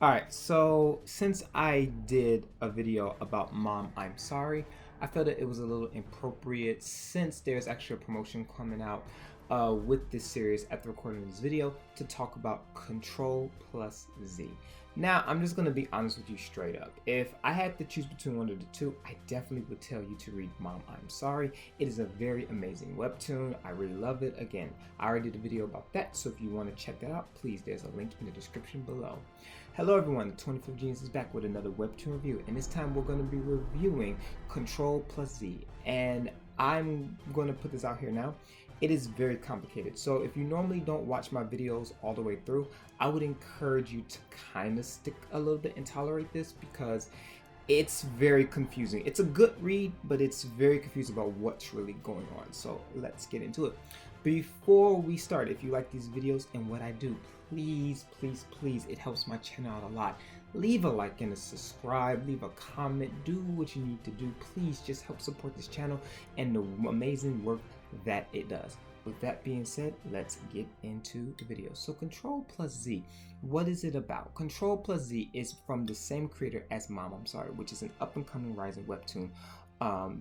Alright, so since I did a video about Mom, I'm Sorry, I felt that it was a little appropriate since there's actually a promotion coming out with this series at the recording of this video to talk about Ctrl+Z. Now, I'm just going to be honest with you straight up. If I had to choose between one of the two, I definitely would tell you to read Mom, I'm Sorry. It is a very amazing webtoon. I really love it. Again, I already did a video about that, so if you want to check that out, please, there's a link in the description below. Hello everyone, the 25th Genius is back with another webtoon review, and this time we're going to be reviewing Ctrl+Z, and I'm going to put this out here now. It is very complicated, so if you normally don't watch my videos all the way through, I would encourage you to kind of stick a little bit and tolerate this because it's very confusing. It's a good read, but it's very confusing about what's really going on, so let's get into it. Before we start, if you like these videos and what I do, please, it helps my channel out a lot. Leave a like and a subscribe, leave a comment, do what you need to do. Please just help support this channel and the amazing work that it does. With that being said, let's get into the video. So Ctrl+Z, what is it about? Ctrl+Z is from the same creator as Mom, I'm Sorry, which is an up-and-coming rising webtoon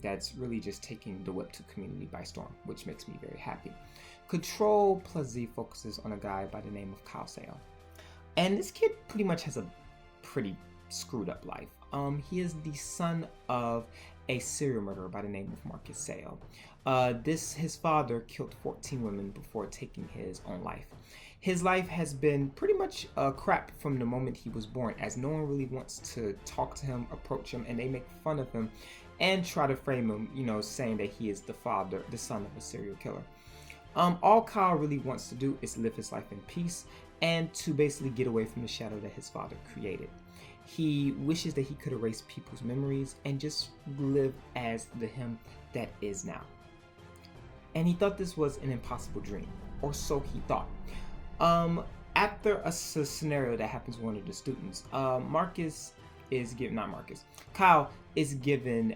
that's really just taking the Webtoon community by storm, which makes me very happy. Ctrl+Z focuses on a guy by the name of Kyle Sale. And this kid pretty much has a pretty screwed up life. He is the son of a serial murderer by the name of Marcus Sale. His father killed 14 women before taking his own life. His life has been pretty much crap from the moment he was born, as no one really wants to talk to him, approach him, and they make fun of him and try to frame him, saying that he is the son of a serial killer. All Kyle really wants to do is live his life in peace and to basically get away from the shadow that his father created. He wishes that he could erase people's memories and just live as the him that is now. And he thought this was an impossible dream, or so he thought. After a scenario that happens with one of the students, Kyle is given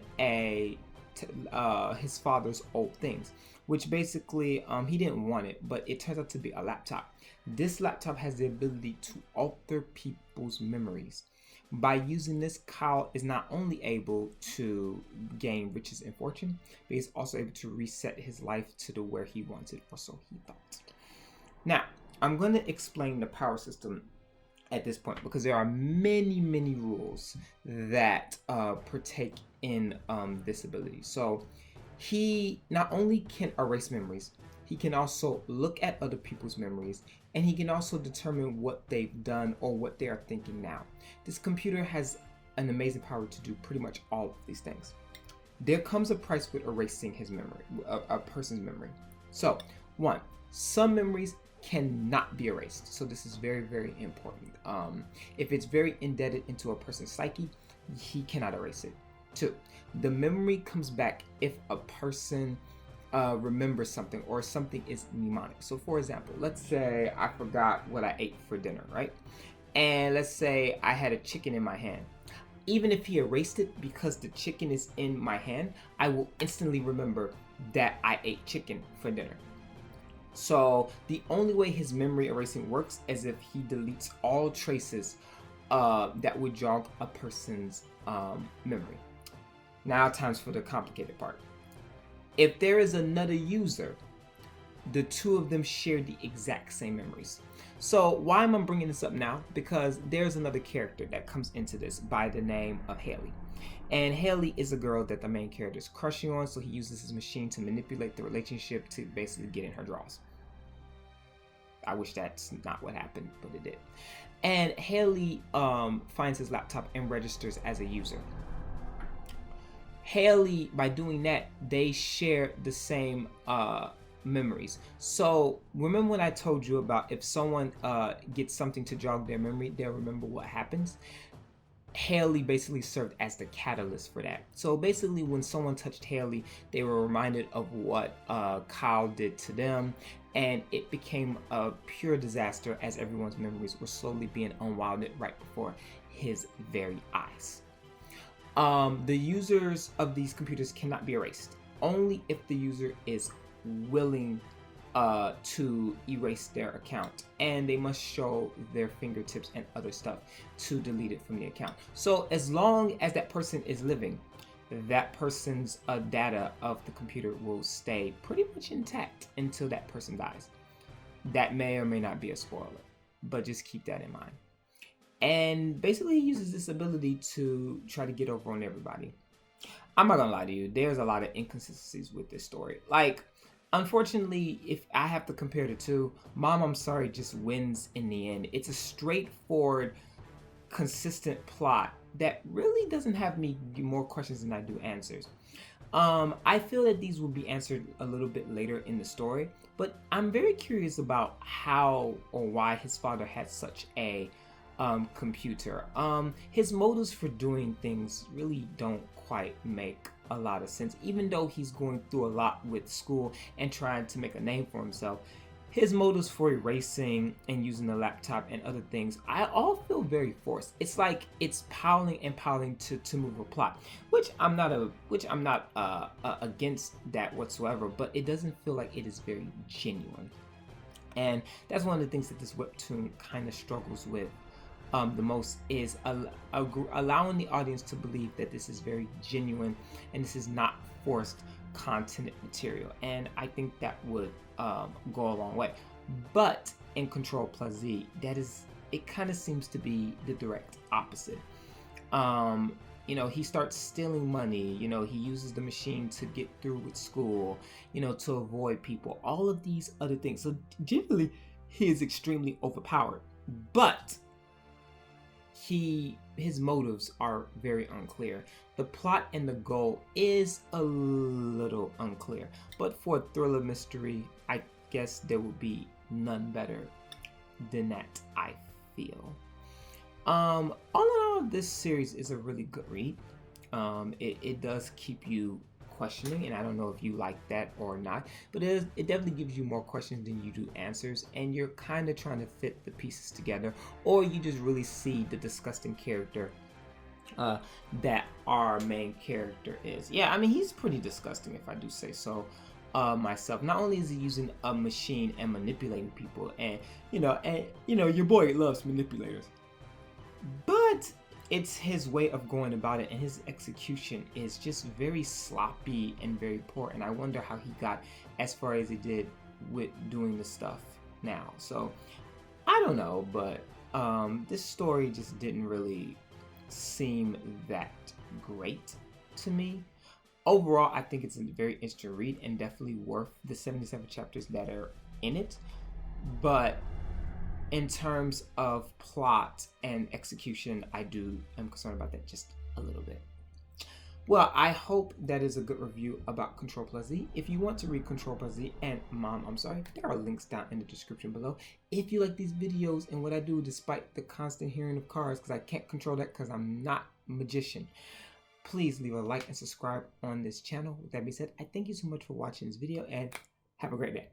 his father's old things, which basically he didn't want it, but it turns out to be a laptop. This laptop has the ability to alter people's memories. By using this, Kyle is not only able to gain riches and fortune, but he's also able to reset his life to where he wanted, or so he thought. Now, I'm going to explain the power system at this point because there are many rules that partake in this ability. So he not only can erase memories, he can also look at other people's memories, and he can also determine what they've done or what they are thinking now. This computer has an amazing power to do pretty much all of these things. There comes a price with erasing his memory, a person's memory. So, one, some memories cannot be erased. So this is very important. If it's very embedded into a person's psyche, he cannot erase it. Two, the memory comes back if a person remembers something or something is mnemonic. So for example, let's say I forgot what I ate for dinner, right? And let's say I had a chicken in my hand. Even if he erased it, because the chicken is in my hand, I will instantly remember that I ate chicken for dinner. So the only way his memory erasing works is if he deletes all traces that would jog a person's memory. Now times for the complicated part. If there is another user, the two of them share the exact same memories. So why am I bringing this up now? Because there's another character that comes into this by the name of Haley. And Haley is a girl that the main character is crushing on, so he uses his machine to manipulate the relationship to basically get in her draws. I wish that's not what happened, but it did. And Haley finds his laptop and registers as a user. Haley, by doing that, they share the same memories. So remember when I told you about if someone gets something to jog their memory, they'll remember what happens? Haley basically served as the catalyst for that. So basically when someone touched Haley, they were reminded of what Kyle did to them, and it became a pure disaster as everyone's memories were slowly being unwinded right before his very eyes. The users of these computers cannot be erased, only if the user is willing to erase their account, and they must show their fingertips and other stuff to delete it from the account. So as long as that person is living, that person's data of the computer will stay pretty much intact until that person dies. That may or may not be a spoiler, but just keep that in mind. And basically he uses this ability to try to get over on everybody. I'm not gonna lie to you, there's a lot of inconsistencies with this story. Like, unfortunately, if I have to compare the two, Mom, I'm Sorry just wins in the end. It's a straightforward, consistent plot that really doesn't have me more questions than I do answers. I feel that these will be answered a little bit later in the story, but I'm very curious about how or why his father had such a computer. His motives for doing things really don't quite make a lot of sense. Even though he's going through a lot with school and trying to make a name for himself, his motives for erasing and using the laptop and other things, I all feel very forced. It's like it's piling and piling to move a plot, which I'm not against that whatsoever, but it doesn't feel like it is very genuine. And that's one of the things that this webtoon kind of struggles with the most, is allowing the audience to believe that this is very genuine and this is not forced content material. And I think that would go a long way. But in Ctrl+Z, it kind of seems to be the direct opposite. You know, he starts stealing money, you know, he uses the machine to get through with school, you know, to avoid people, all of these other things. So generally, he is extremely overpowered, but his motives are very unclear. The plot and the goal is a little unclear, but for a thriller mystery, I guess there would be none better than that, I feel. All in all, this series is a really good read. It does keep you questioning, and I don't know if you like that or not, but it definitely gives you more questions than you do answers, and you're kind of trying to fit the pieces together, or you just really see the disgusting character that our main character is. Yeah, I mean, he's pretty disgusting, if I do say so myself. Not only is he using a machine and manipulating people, and you know your boy loves manipulators, but it's his way of going about it, and his execution is just very sloppy and very poor, and I wonder how he got as far as he did with doing the stuff now. So I don't know, but this story just didn't really seem that great to me. Overall, I think it's a very interesting read and definitely worth the 77 chapters that are in it, but in terms of plot and execution, I am concerned about that just a little bit. Well, I hope that is a good review about Ctrl+Z. If you want to read Ctrl+Z and Mom, I'm Sorry, there are links down in the description below. If you like these videos and what I do despite the constant hearing of cars, because I can't control that because I'm not a magician, please leave a like and subscribe on this channel. With that being said, I thank you so much for watching this video and have a great day.